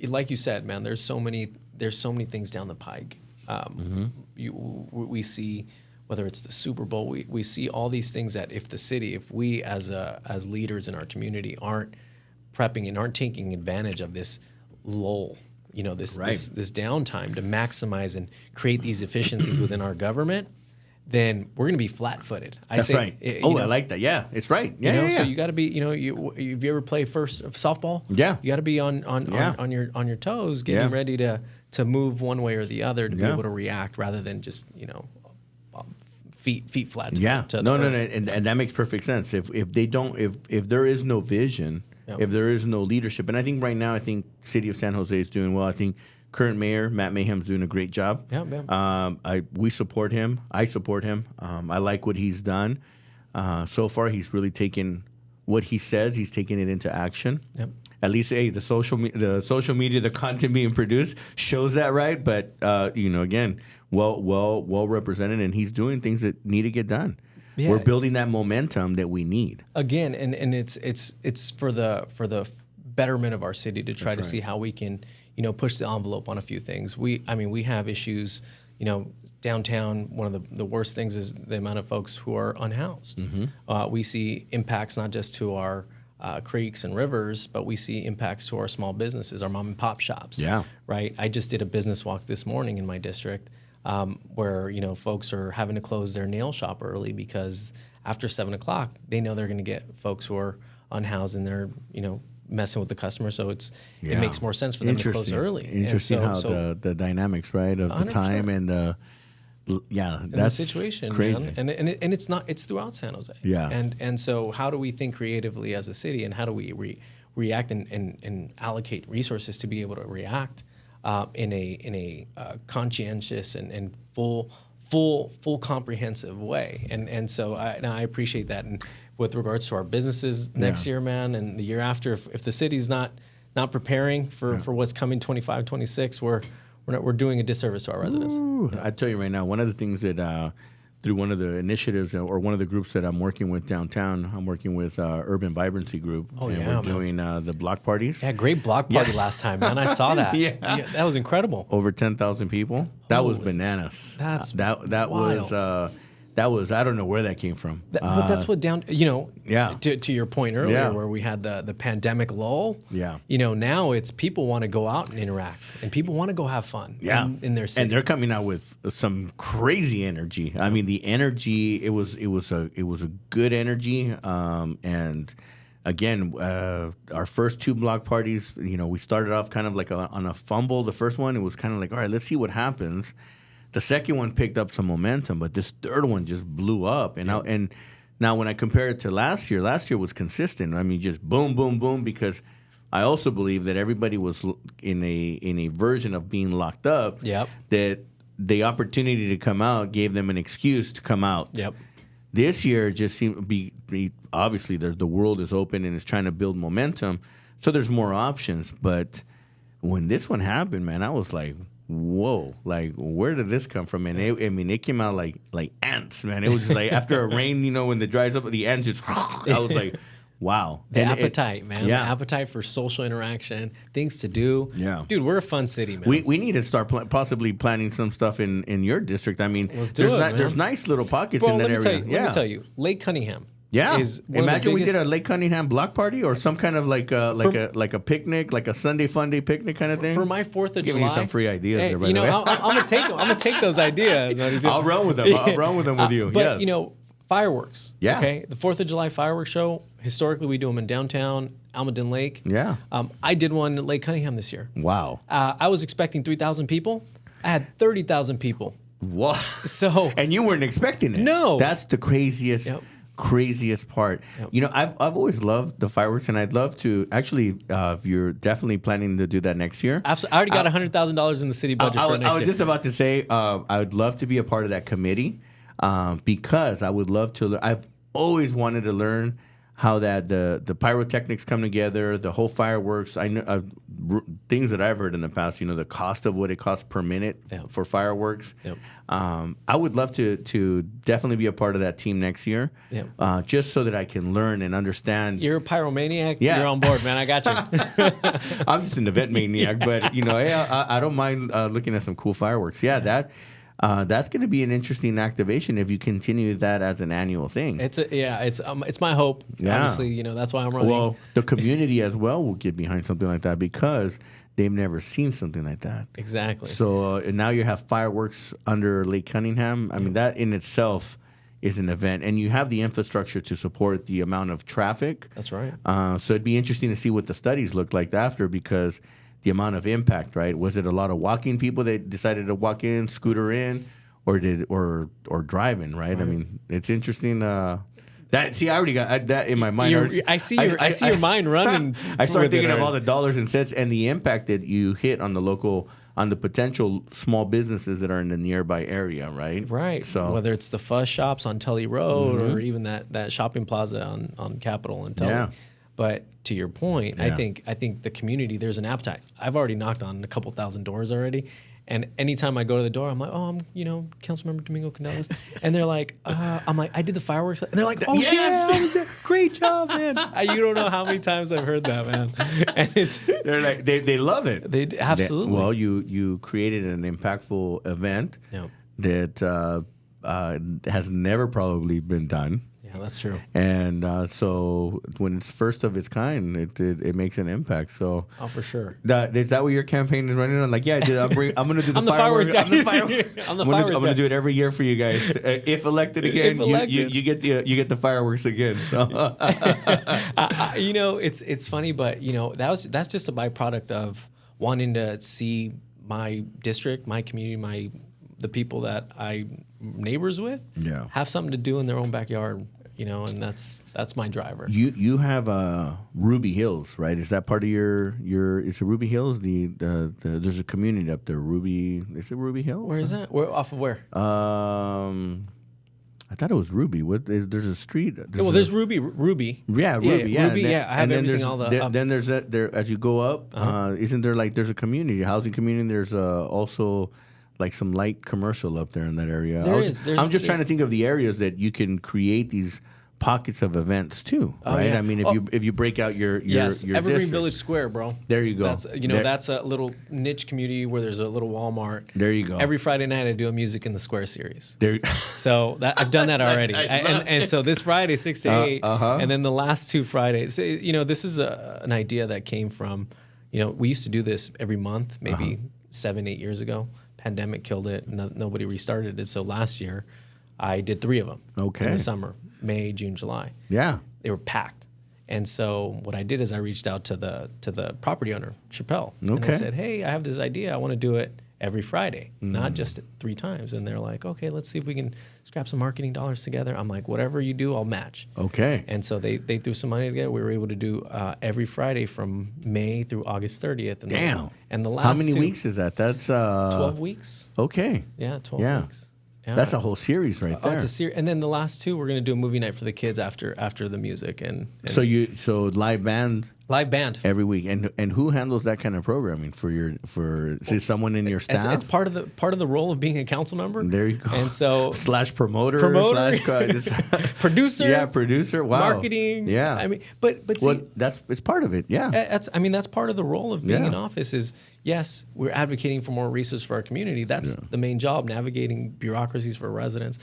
like you said, man, there's so many things down the pike. We see, whether it's the Super Bowl, we see all these things that if we as leaders in our community aren't prepping and aren't taking advantage of this lull, this downtime to maximize and create these efficiencies within our government, then we're going to be flat-footed. That's right. I like that. Yeah, it's right. Yeah, So you got to be, have you ever played first softball? Yeah. You got to be on your toes, getting ready to move one way or the other to be able to react rather than just feet flat. No, and that makes perfect sense. If there is no vision, if there is no leadership, and I think right now, City of San Jose is doing well. I think current mayor Matt Mayhem's doing a great job. We support him. I support him. I like what he's done. So far, he's really taken what he says. He's taking it into action. At least, the social media, the content being produced shows that, right? But again, well represented, and he's doing things that need to get done. We're building that momentum that we need. Again, and it's for the betterment of our city to try to see how we can push the envelope on a few things. We have issues. Downtown, one of the worst things is the amount of folks who are unhoused. We see impacts not just to our creeks and rivers, but we see impacts to our small businesses, our mom and pop shops. Right. I just did a business walk this morning in my district where folks are having to close their nail shop early because after 7 o'clock they know they're going to get folks who are unhoused and they're messing with the customer, so it makes more sense for them to close early. Interesting how the dynamics, right, of 100%. The time and the that's the situation, crazy. Man. And it's throughout San Jose. And so how do we think creatively as a city, and how do we react and allocate resources to be able to react in a conscientious and full comprehensive way? And so I appreciate that. And with regards to our businesses next year, man, and the year after, if the city's not preparing for what's coming 25, 26, we're doing a disservice to our residents. I tell you right now, one of the things that through one of the initiatives or one of the groups that I'm working with downtown, I'm working with Urban Vibrancy Group. We're doing the block parties. Yeah, great block party last time, man. I saw that. That was incredible. Over 10,000 people. That was bananas. That was I don't know where that came from. But that's what to your point earlier where we had the pandemic lull. Now it's people want to go out and interact, and people want to go have fun in their city. And they're coming out with some crazy energy. I mean, the energy, it was a good energy. And again, our first 2 block parties, we started off kind of like on a fumble. The first one, it was kind of like, all right, let's see what happens. The second one picked up some momentum, but this third one just blew up. And now when I compare it to last year was consistent. I mean, just boom, boom, boom, because I also believe that everybody was in a version of being locked up. That the opportunity to come out gave them an excuse to come out. This year just seemed to be obviously the world is open and it's trying to build momentum, so there's more options. But when this one happened, man, I was like, whoa, like where did this come from? And it came out like ants, man. It was just like after a rain, when it dries up, the ants just I was like, wow. The appetite, man. The appetite for social interaction, things to do. Dude, we're a fun city, man. We need to start possibly planning some stuff in your district. I mean, there's nice little pockets in that area. Let me tell you, Lake Cunningham. Imagine we did a Lake Cunningham block party or some kind of like a picnic, like a Sunday fun day picnic kind of thing. For my 4th of July, giving you some free ideas. Hey, I'm gonna take those ideas. I'll run with them. I'll run with them with you. But fireworks. Okay, the 4th of July fireworks show. Historically, we do them in downtown Almaden Lake. I did one at Lake Cunningham this year. Wow. I was expecting 3,000 people. I had 30,000 people. What? And you weren't expecting it. No. That's the craziest. Craziest part. I've always loved the fireworks, and I'd love to actually. If you're definitely planning to do that next year, absolutely. I already got $100,000 in the city budget for next year. I was just about to say, I would love to be a part of that committee. because I would love to. I've always wanted to learn how that the pyrotechnics come together, the whole fireworks. I know things that I've heard in the past. The cost of what it costs per minute for fireworks. Yep. I would love to definitely be a part of that team next year, just so that I can learn and understand. You're a pyromaniac. Yeah. You're on board, man. I got you. I'm just an event maniac, but hey, I don't mind looking at some cool fireworks. Yeah, that's going to be an interesting activation if you continue that as an annual thing. It's my hope. Yeah. Obviously, that's why I'm running. Well, the community as well will get behind something like that because they've never seen something like that. Exactly. So and now you have fireworks under Lake Cunningham. I mean, that in itself is an event, and you have the infrastructure to support the amount of traffic. That's right. So it'd be interesting to see what the studies look like after, because the amount of impact, right? Was it a lot of walking people that decided to walk in, scooter in, or driving, right? I mean, it's interesting. I already got that in my mind. I see your mind running. I start thinking of all the dollars and cents and the impact that you hit on the potential small businesses that are in the nearby area, right? Right. So whether it's the Fuzz shops on Tully Road or even that shopping plaza on Capitol and Tully. Yeah. But to your point, I think the community, there's an appetite. I've already knocked on a couple thousand doors already. And anytime I go to the door, I'm like, oh, I'm, Councilmember Domingo Candelas. And they're like, I'm like, I did the fireworks. And they're like, oh, yes! Yeah, great job, man. You don't know how many times I've heard that, man. And they're like, they love it. They absolutely. Well, you created an impactful event that has never probably been done. Yeah, that's true. And so when it's first of its kind, it makes an impact. So for sure. Is that what your campaign is running on? Like, yeah, I'm going to do the I'm fireworks guy. I'm the fireworks. I'm going to do it every year for you guys. If elected again, you get the fireworks again. So it's funny, but that's just a byproduct of wanting to see my district, my community, the people that I'm neighbors with, have something to do in their own backyard. And that's my driver. You have Ruby Hills, right? Is that part of your? It's Ruby Hills. There's a community up there. Is it Ruby Hills? Where is that? Where off of where? I thought it was Ruby. There's a street. There's Ruby. Yeah, Ruby. Yeah, Ruby. I have everything. Then there's there as you go up. Isn't there there's a community, housing community? There's also like some light commercial up there in that area. I'm just trying to think of the areas that you can create these pockets of events too, right? Yeah. I mean, if you break out your Evergreen district. Village Square, bro. There you go. That's a little niche community where there's a little Walmart. There you go. Every Friday night I do a Music in the Square series. So I've done that already. And so this Friday 6 to 8, and then the last 2 Fridays. This is an idea that came from, we used to do this every month, maybe 7-8 years ago. Pandemic killed it. Nobody restarted it. So last year, I did 3 of them. Okay. In the summer, May, June, July. Yeah. They were packed. And so what I did is I reached out to the property owner, Chappelle. Okay. And I said, hey, I have this idea. I want to do it every Friday, not just 3 times. And they're like, okay, let's see if we can scrap some marketing dollars together. I'm like, whatever you do, I'll match. Okay. And so they threw some money together. We were able to do every Friday from May through August 30th. And Damn. And the last How many weeks is that? That's 12 weeks. Okay. Yeah, 12 weeks. Yeah. That's a whole series right there. It's a series, and then the last 2 we're going to do a movie night for the kids after the music and so live band every week, and who handles that kind of programming is someone in your staff? It's part of the role of being a council member. There you go. And so promoter producer, producer, wow, marketing, I mean, but see, it's part of it, that's part of the role of being in office is. Yes, we're advocating for more resources for our community. That's the main job, navigating bureaucracies for residents.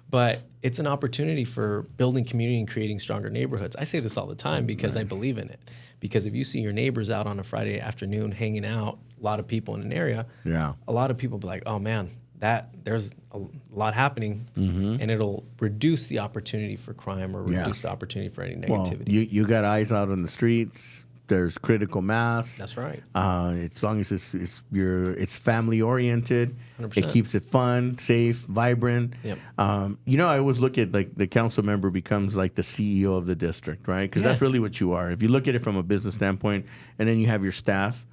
But it's an opportunity for building community and creating stronger neighborhoods. I say this all the time because I believe in it. Because if you see your neighbors out on a Friday afternoon hanging out, a lot of people in an area, a lot of people be like, oh man, there's a lot happening, and it'll reduce the opportunity for crime or reduce the opportunity for any negativity. Well, you got eyes out on the streets. There's critical mass. That's right. As long as it's family oriented, 100%. It keeps it fun, safe, vibrant. Yep. I always look at like the council member becomes like the CEO of the district, right? Because that's really what you are. If you look at it from a business standpoint, and then you have your staff,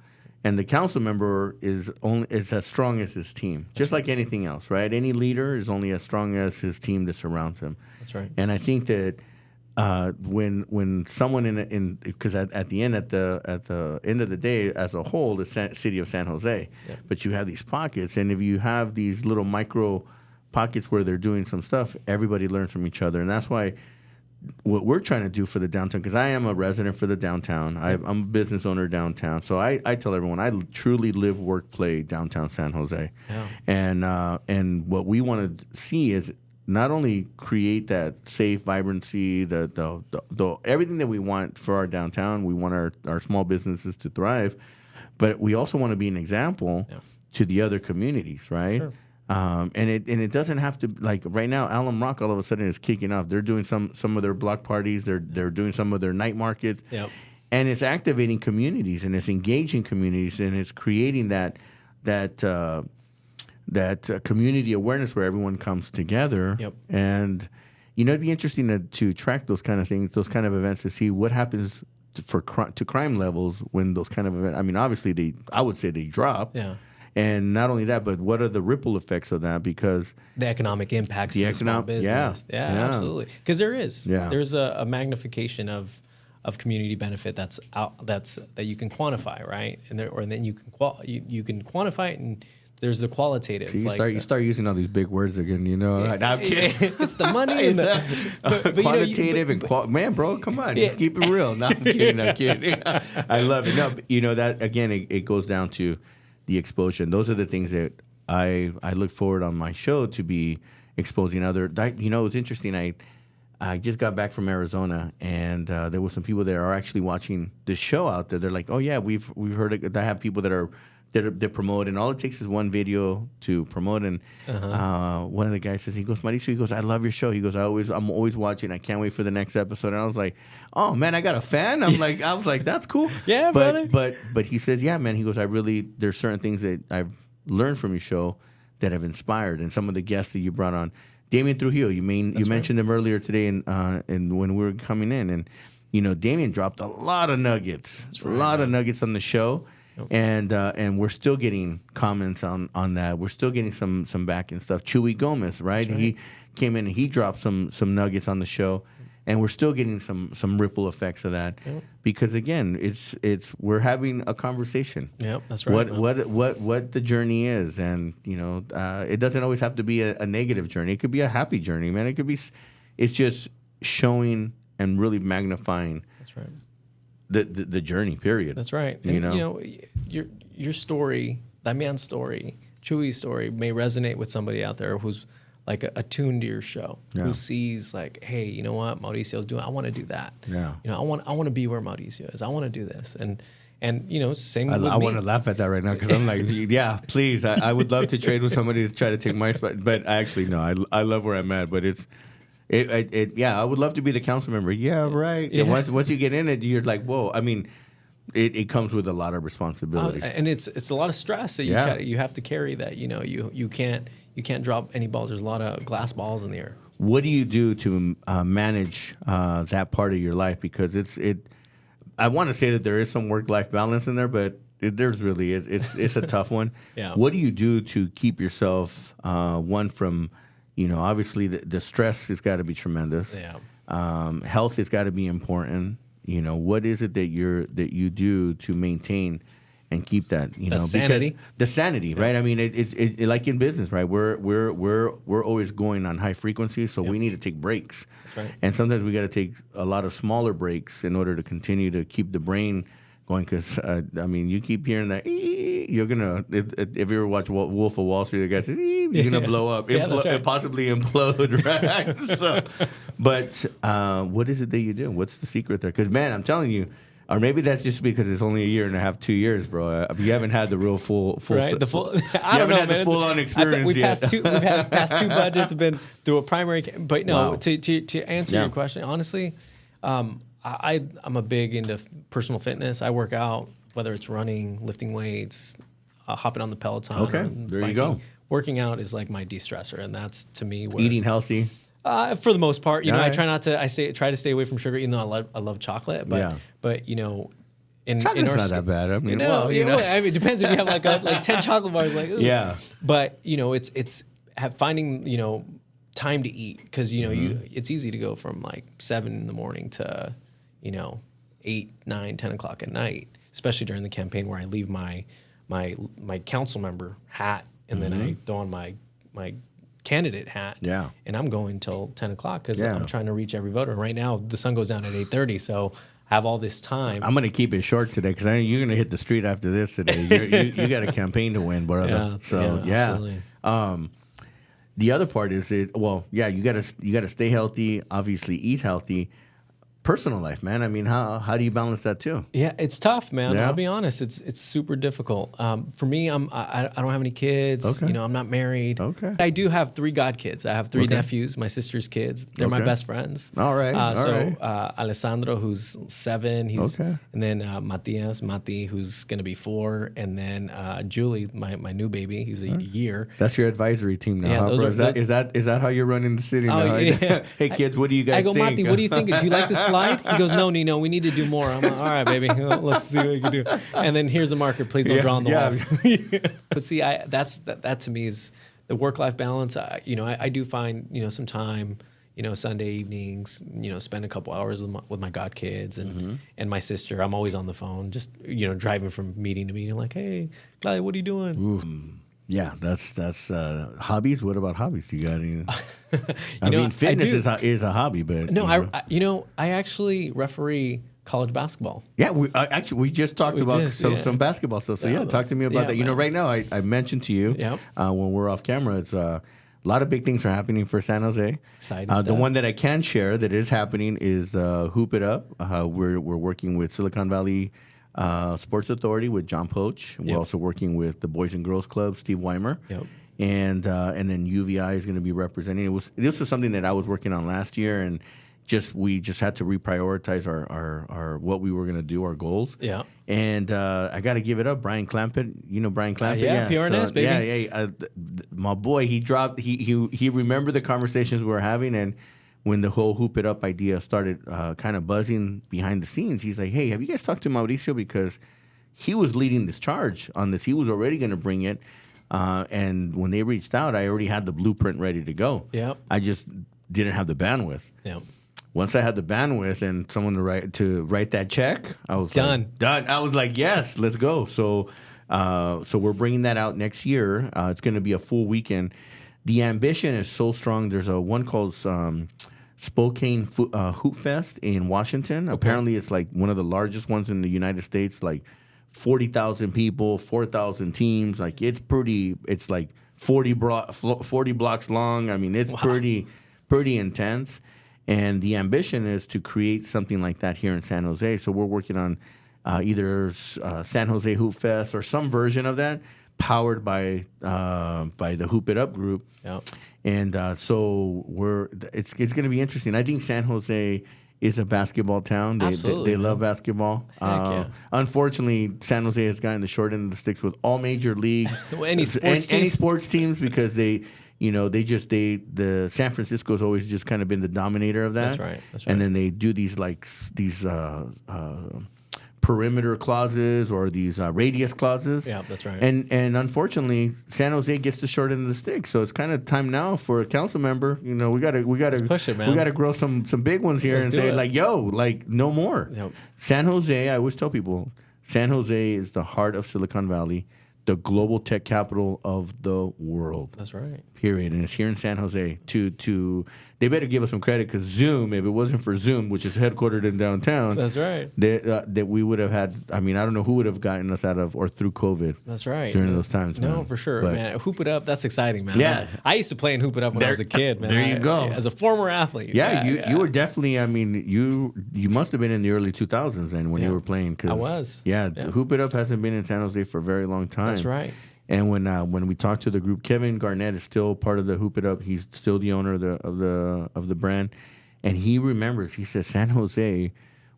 And the council member is as strong as his team, just like anything else, right? Any leader is only as strong as his team that surrounds him. That's right. And I think that when someone because at the end of the day, as a whole, the city of San Jose, but you have these pockets, and if you have these little micro pockets where they're doing some stuff, everybody learns from each other, and that's why. What we're trying to do for the downtown, because I am a resident for the downtown. I'm a business owner downtown. So I tell everyone I truly live, work, play downtown San Jose. Yeah. And what we want to see is not only create that safe vibrancy, the everything that we want for our downtown. We want our small businesses to thrive, but we also want to be an example to the other communities, right? Sure. And it doesn't have to, like right now, Alum Rock all of a sudden is kicking off. They're doing some of their block parties. They're doing some of their night markets. Yep. And it's activating communities, and it's engaging communities, and it's creating that community awareness where everyone comes together. Yep. And it'd be interesting to track those kind of things, those kind of events, to see what happens to crime levels when those kind of events. I mean, obviously I would say they drop. Yeah. And not only that, but what are the ripple effects of that? Because the economic impacts of small business. Yeah, absolutely. Because there's a magnification of community benefit that you can quantify, right? And then you can quantify it, and there's the qualitative. See, you start using all these big words again. I'm kidding. It's the money and the quantitative man, bro, come on, keep it real. No, I'm kidding. I love it. No, but that again, it goes down to the exposure. And those are the things that I look forward on my show to be exposing other. It's interesting. I just got back from Arizona, and there were some people that are actually watching the show out there. They're like, "Oh yeah, we've heard it." I have people that promote, and all it takes is one video to promote. And one of the guys says, he goes, "Mauricio, I love your show." He goes, I'm always watching. I can't wait for the next episode." And I was like, "Oh man, I got a fan." I was like, "That's cool." Yeah, brother. But he says, "Yeah, man." He goes, there's certain things that I've learned from your show that have inspired, and some of the guests that you brought on, Damien Trujillo. You mentioned him earlier today, and when we were coming in, and Damien dropped a lot of nuggets, of nuggets on the show. And we're still getting comments on that. We're still getting some back and stuff. Chewy Gomez, right? He came in and he dropped some nuggets on the show, and we're still getting some ripple effects of that. Yep. Because again, we're having a conversation. Yep, that's right. What the journey is, and it doesn't always have to be a negative journey. It could be a happy journey, man. It's just showing and really magnifying. That's right. The journey, period. That's right. And, your story, that man's story, Chewy's story, may resonate with somebody out there who's like attuned to your show, who sees like, hey, you know what Mauricio's doing? I want to do that. Yeah. I want to be where Mauricio is. I want to do this. And same with me. I want to laugh at that right now because I'm like, yeah, please. I would love to trade with somebody to try to take my spot, but actually no. I love where I'm at, but it's. I would love to be the council member. Yeah, right. Yeah. And once you get in it, you're like, whoa. I mean, it comes with a lot of responsibilities, and it's a lot of stress that you have to carry. That you can't drop any balls. There's a lot of glass balls in the air. What do you do to manage that part of your life? Because I want to say that there is some work-life balance in there, but there's really it's a tough one. Yeah. What do you do to keep yourself from obviously the stress has got to be tremendous. Yeah. Health has got to be important. What is it that you do to maintain and keep that? The sanity. Because the sanity, right? I mean, it like in business, right? We're always going on high frequency, so we need to take breaks. That's right. And sometimes we got to take a lot of smaller breaks in order to continue to keep the brain going. Because you keep hearing that. You're gonna if you ever watch Wolf of Wall Street, the guy says you're gonna blow up, and possibly implode, right? So, but what is it that you do? What's the secret there? Because man, I'm telling you, or maybe that's just because it's only a year and a half, 2 years, bro. You haven't had the real full. Right, the full. I don't know, man. Full on experience. We've passed two budgets. Have been through a primary, but no. Wow. To answer your question, honestly, I'm a big into personal fitness. I work out. Whether it's running, lifting weights, hopping on the Peloton. Okay, there you go. Working out is like my de-stressor, and that's to me where eating healthy. For the most part, I try not to. Try to stay away from sugar, even though I love chocolate. But Chocolate's not that bad. I mean, I mean, it depends if you have like 10 chocolate bars. Like, ooh. Yeah. But it's finding time to eat, because it's easy to go from like 7 in the morning to 8, 9, 10 o'clock at night, especially during the campaign where I leave my council member hat and then I throw on my candidate hat. Yeah. And I'm going till 10 o'clock because I'm trying to reach every voter. Right now, the sun goes down at 8:30, so I have all this time. I'm going to keep it short today because I know you're going to hit the street after this today. you got a campaign to win, brother. Absolutely. The other part is you got to stay healthy, obviously eat healthy. Personal life, man. I mean, how do you balance that too? Yeah, it's tough, man. Yeah. I'll be honest. It's super difficult. For me, I don't have any kids. Okay. I'm not married. Okay. I do have 3 godkids. I have 3 nephews, my sister's kids. They're my best friends. All right. Alessandro, who's 7, and then Mati, who's gonna be 4, and then Julie, my new baby. He's a year. That's your advisory team now. Yeah, huh, bro? Is that how you're running the city now? Yeah. Hey kids, what do you guys I go, think? Mati, what do you think? Do you like this slide? He goes, no, Nino, we need to do more. I'm like, all right, baby, let's see what we can do. And then here's a marker. Please don't draw on the walls. But see, that to me is the work-life balance. I do find some time, Sunday evenings, spend a couple hours with my godkids and my sister. I'm always on the phone, just driving from meeting to meeting. Like, hey, Claudia, what are you doing? Ooh. Yeah, that's hobbies. What about hobbies? You got any? I mean, fitness is a hobby, but no, I actually referee college basketball. Yeah, we just talked about some basketball stuff. So talk to me about that. Right now I mentioned to you when we're off camera, it's a lot of big things are happening for San Jose. The one that I can share that is happening is Hoop It Up. We're working with Silicon Valley Sports Authority with John Poach. We're also working with the Boys and Girls Club, Steve Weimer. Yep. And then UVI is going to be representing. This was something that I was working on last year, and we just had to reprioritize our what we were going to do, our goals. Yeah. And I got to give it up, Brian Clampett. You know Brian Clampett? PRNS, baby. Yeah. My boy, he remembered the conversations we were having, and when the whole Hoop It Up idea started kind of buzzing behind the scenes, he's like, hey, have you guys talked to Mauricio? Because he was leading this charge on this. He was already going to bring it. And when they reached out, I already had the blueprint ready to go. Yep. I just didn't have the bandwidth. Yep. Once I had the bandwidth and someone to write that check, I was done. I was like, yes, let's go. So we're bringing that out next year. It's going to be a full weekend. The ambition is so strong. There's one called Spokane Hoop Fest in Washington. Okay. Apparently, it's like one of the largest ones in the United States. Like 40,000 people, 4,000 teams. Like it's like 40 blocks long. I mean, it's pretty intense. And the ambition is to create something like that here in San Jose. So we're working on either San Jose Hoop Fest or some version of that, powered by the Hoop It Up group. Yep. And so it's going to be interesting. I think San Jose is a basketball town. They love basketball. Unfortunately, San Jose has gotten the short end of the sticks with all major league any sports teams because the San Francisco's always just kind of been the dominator of that. That's right. And then they do these perimeter clauses or these radius clauses. Yeah, that's right. And unfortunately, San Jose gets the short end of the stick. So it's kind of time now for a council member. We gotta push it, man. We gotta grow some big ones here and say like no more. Yep. San Jose. I always tell people, San Jose is the heart of Silicon Valley, the global tech capital of the world. That's right. Period. And it's here in San Jose. They better give us some credit because Zoom, if it wasn't for Zoom, which is headquartered in downtown, that's right. That we would have had. I mean, I don't know who would have gotten us out of or through COVID. That's right. During those times. No, man. for sure, But, man. Hoop It Up, that's exciting, man. Yeah. I used to play in Hoop It Up when I was a kid, man. There you go. As a former athlete. Yeah, you were definitely. I mean, you must have been in the early 2000s then when you were playing. I was. Yeah, Hoop It Up hasn't been in San Jose for a very long time. That's right. And when we talked to the group, Kevin Garnett is still part of the Hoop It Up. He's still the owner of the brand, and he remembers. He says San Jose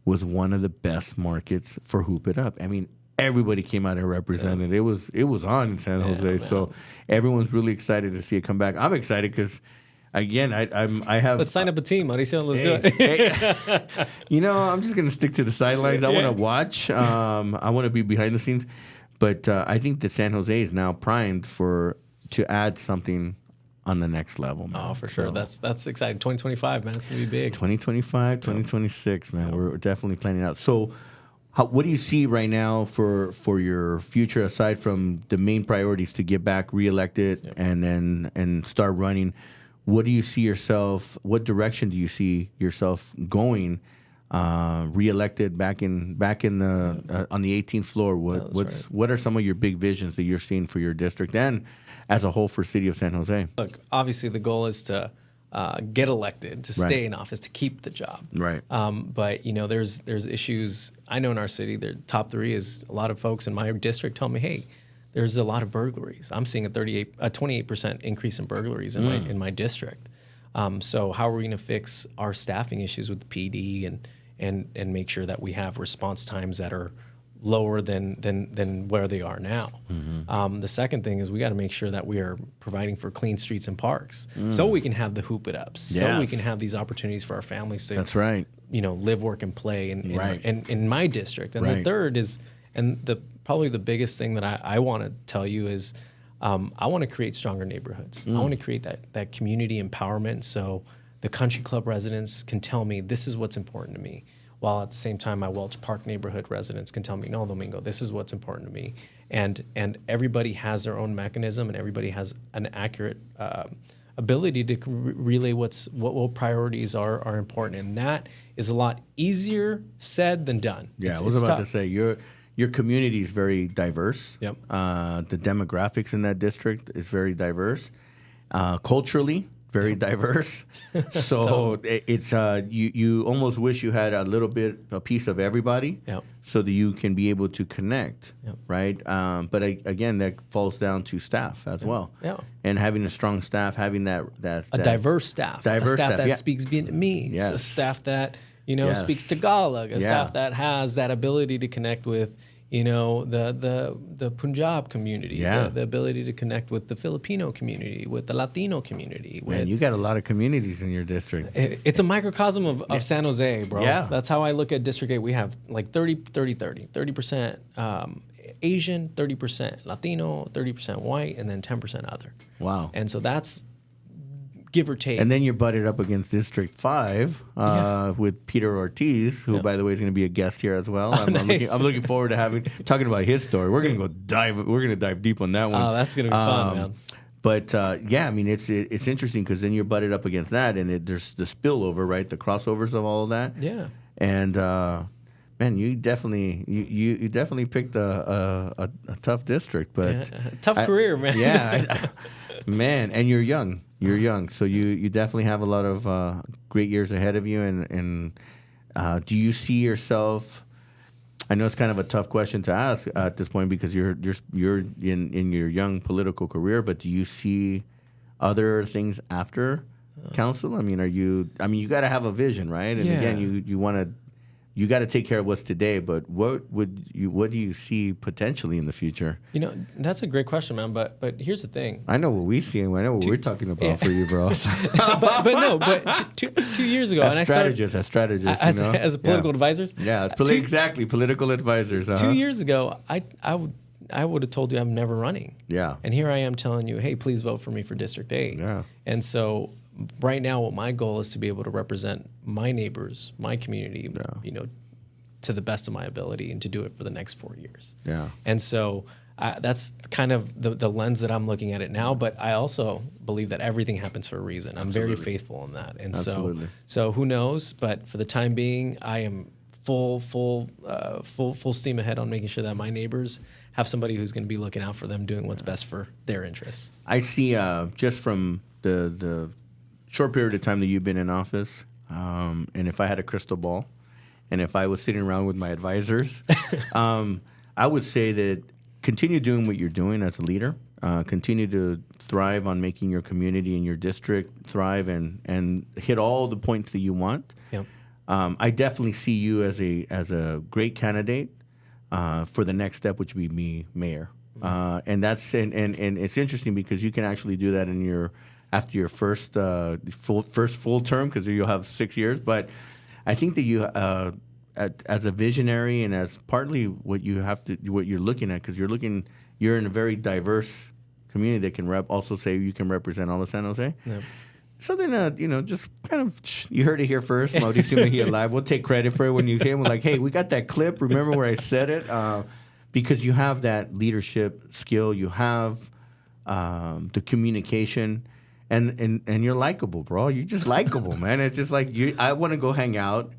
was one of the best markets for Hoop It Up. I mean, everybody came out and represented. Yeah. It was on in San Jose, so everyone's really excited to see it come back. I'm excited because again, I have. Let's sign up a team, Mauricio. Let's do it. I'm just gonna stick to the sidelines. I want to watch. I want to be behind the scenes, but I think that San Jose is now primed to add something on the next level, man. Oh, for sure. That's exciting. 2025, man. It's gonna be big. 2025, 2026, man. We're definitely planning out. So, what do you see right now for your future, aside from the main priorities to get back reelected and start running? What do you see yourself? What direction do you see yourself going? Reelected back in the on the 18th floor. What are some of your big visions that you're seeing for your district and as a whole for City of San Jose? Look, obviously the goal is to get elected, to stay in office, to keep the job. Right. But there's issues. I know in our city, the top three is a lot of folks in my district tell me, hey, there's a lot of burglaries. I'm seeing a 28% increase in burglaries in my district. So how are we going to fix our staffing issues with the PD and make sure that we have response times that are lower than where they are now? The second thing is we got to make sure that we are providing for clean streets and parks, so we can have the hoop it ups, so we can have these opportunities for our families to live, work, and play in my district. And the third is, probably the biggest thing that I want to tell you is, I want to create stronger neighborhoods. I want to create that community empowerment, so the country club residents can tell me this is what's important to me, while at the same time my Welch Park neighborhood residents can tell me, no, Domingo, this is what's important to me. And everybody has their own mechanism, and everybody has an accurate ability to relay what priorities are important. And that is a lot easier said than done. Yeah, I was about to say, your community is very diverse. Yep. The demographics in that district is very diverse. Culturally, very diverse. So it's you almost wish you had a piece of everybody, so that you can be able to connect, right? But again, that falls down to staff as well. Yeah. And having a strong staff, having that diverse staff, a staff that speaks Vietnamese, a staff that speaks Tagalog, a staff that has that ability to connect with the Punjab community, the ability to connect with the Filipino community, with the Latino community. Man, you got a lot of communities in your district. It's a microcosm of San Jose, bro. Yeah. That's how I look at District 8. We have like 30% Asian, 30% Latino, 30% white, and then 10% other. Wow. And so that's give or take. And then you're butted up against District 5 with Peter Ortiz, who, by the way, is going to be a guest here as well. I'm looking forward to talking about his story. We're going to dive deep on that one. Oh, that's going to be fun, man. But I mean, it's interesting because then you're butted up against that, and there's the spillover, right? The crossovers of all of that. Yeah. And man, you definitely picked a tough district, but tough career, man. Yeah, man, and you're young. You're young, so you definitely have a lot of great years ahead of you. And do you see yourself? I know it's kind of a tough question to ask at this point because you're in your young political career. But do you see other things after council? I mean, you got to have a vision, right? And again, you got to take care of what's today, but what do you see potentially in the future? That's a great question, man. But here's the thing. I know what we see, and I know what we're talking about for you, bro. but 2 years ago, as strategists, as political advisors. Yeah, exactly, political advisors. 2 years ago, I would have told you I'm never running. Yeah, and here I am telling you, hey, please vote for me for District 8. Yeah, and so. Right now, what my goal is to be able to represent my neighbors, my community, to the best of my ability, and to do it for the next 4 years. Yeah. And so that's kind of the lens that I'm looking at it now. But I also believe that everything happens for a reason. I'm very faithful in that. And so who knows? But for the time being, I am full steam ahead on making sure that my neighbors have somebody who's going to be looking out for them, doing what's best for their interests. I see just from the short period of time that you've been in office, and if I had a crystal ball, and if I was sitting around with my advisors, I would say that continue doing what you're doing as a leader. Continue to thrive on making your community and your district thrive and hit all the points that you want. Yep. I definitely see you as a great candidate for the next step, which would be me, mayor. And it's interesting because you can actually do that in your after your first full term, because you'll have 6 years. But I think that you, as a visionary and as partly what you're looking at, because you're in a very diverse community that can also say you can represent all of San Jose. Yeah. Something that, just kind of, you heard it here first. Mauricio Mejia Live. We'll take credit for it when you came. We're like, hey, we got that clip. Remember where I said it? Because you have that leadership skill. You have the communication. And you're likable, bro. You're just likable, man. It's just like, I want to go hang out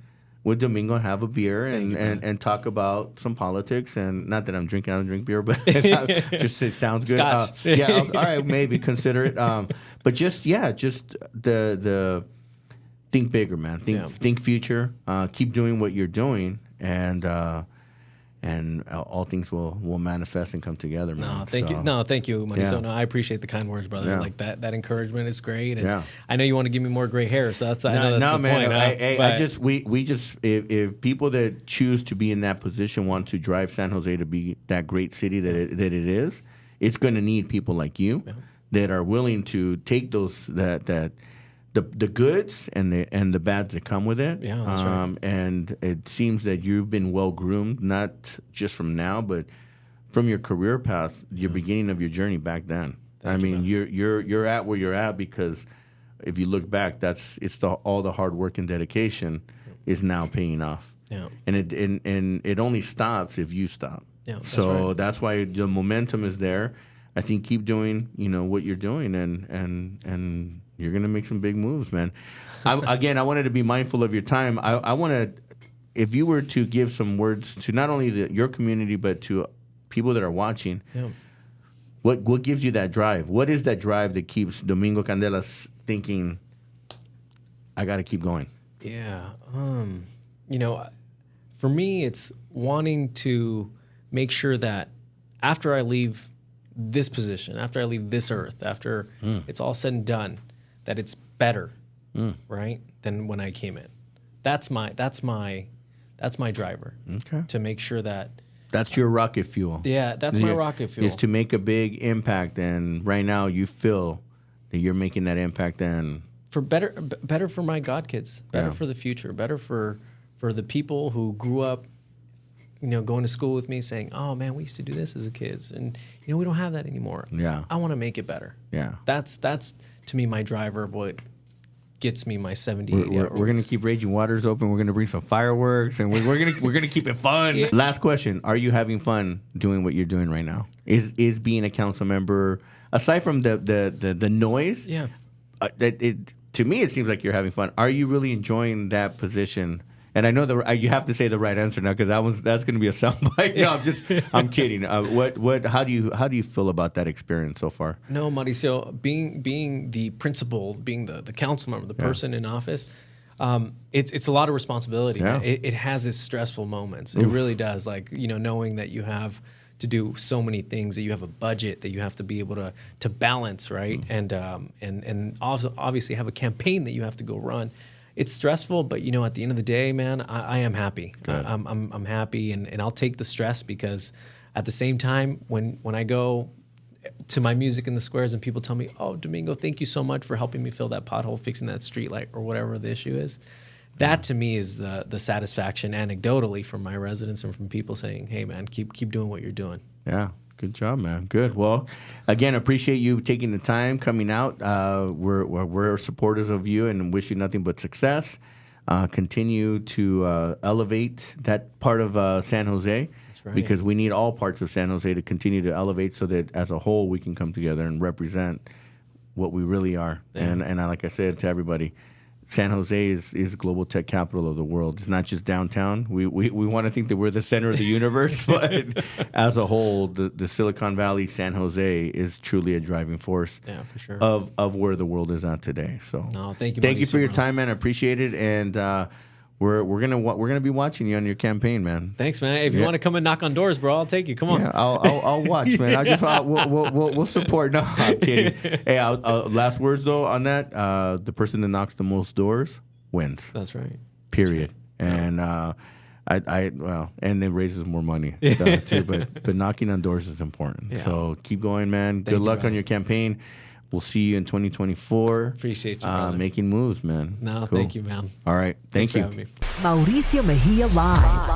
with Domingo and have a beer and talk about some politics. And not that I'm drinking, I don't drink beer, but just it sounds good. Scotch. All right, maybe consider it. But just the think bigger, man. Think future. Keep doing what you're doing, and all things will manifest and come together, man. No, thank you. No, thank you, Mauricio. No, I appreciate the kind words, brother. Like that encouragement is great. And I know you want to give me more gray hair, so I know that's the man, point. We just if people that choose to be in that position want to drive San Jose to be that great city that it is, it's going to need people like you that are willing to take those the goods and the bads that come with it. Yeah, that's right. And it seems that you've been well groomed, not just from now, but from your career path, your beginning of your journey back then. You're at where you're at because if you look back, all the hard work and dedication is now paying off. Yeah. And it only stops if you stop. Yeah. That's why the momentum is there. I think keep doing what you're doing and you're going to make some big moves, man. I wanted to be mindful of your time. I want to, if you were to give some words to not only your community, but to people that are watching, what gives you that drive? What is that drive that keeps Domingo Candelas thinking, I got to keep going? Yeah. For me, it's wanting to make sure that after I leave this position, after I leave this earth, after it's all said and done, that it's better, right, than when I came in. That's my driver. Okay. To make sure that that's your rocket fuel. Yeah, that's my rocket fuel. Is to make a big impact, and right now you feel that you're making that impact, and for better for my godkids, better for the future, better for the people who grew up, going to school with me, saying, "Oh man, we used to do this as a kids, and we don't have that anymore." Yeah, I want to make it better. Yeah, that's to me my driver of what gets me my 78. We're gonna keep Raging Waters open. We're gonna bring some fireworks, and we're gonna keep it fun. Yeah. Last question: are you having fun doing what you're doing right now? Is being a council member, aside from the noise? Yeah. To me, it seems like you're having fun. Are you really enjoying that position? And I know you have to say the right answer now because that's going to be a soundbite. No, I'm kidding. How do you feel about that experience so far? No, Mauricio, being the principal, being the council member, the person in office, it's a lot of responsibility. Yeah. It has its stressful moments. It really does. Like knowing that you have to do so many things, that you have a budget that you have to be able to balance, right? And also obviously have a campaign that you have to go run. It's stressful, but at the end of the day, man, I am happy. I'm happy, and I'll take the stress because at the same time, when I go to my music in the squares and people tell me, "Oh, Domingo, thank you so much for helping me fill that pothole, fixing that street light, or whatever the issue is," that to me is the satisfaction anecdotally from my residents and from people saying, "Hey, man, keep doing what you're doing." Yeah. Good job, man. Good. Well, again, appreciate you taking the time, coming out. We're supporters of you and wish you nothing but success. Continue to elevate that part of San Jose. That's right. Because we need all parts of San Jose to continue to elevate so that as a whole we can come together and represent what we really are. Yeah. And like I said to everybody, San Jose is global tech capital of the world. It's not just downtown. We want to think that we're the center of the universe, but as a whole, the Silicon Valley, San Jose is truly a driving force for sure. of where the world is at today. So thank you. Thank you for your time, man. I appreciate it. And we're gonna be watching you on your campaign, man. Thanks, man. If you want to come and knock on doors, bro, I'll take you. Come on. Yeah, I'll watch, man. We'll support. No, I'm kidding. Hey, last words though on that. The person that knocks the most doors wins. That's right. Period. That's right. And and then raises more money too. But knocking on doors is important. Yeah. So keep going, man. Good luck on your campaign. We'll see you in 2024. Appreciate you, brother. Making moves, man. No, thank you, man. All right. Thank Thanks you. for having me. Mauricio Mejia Live.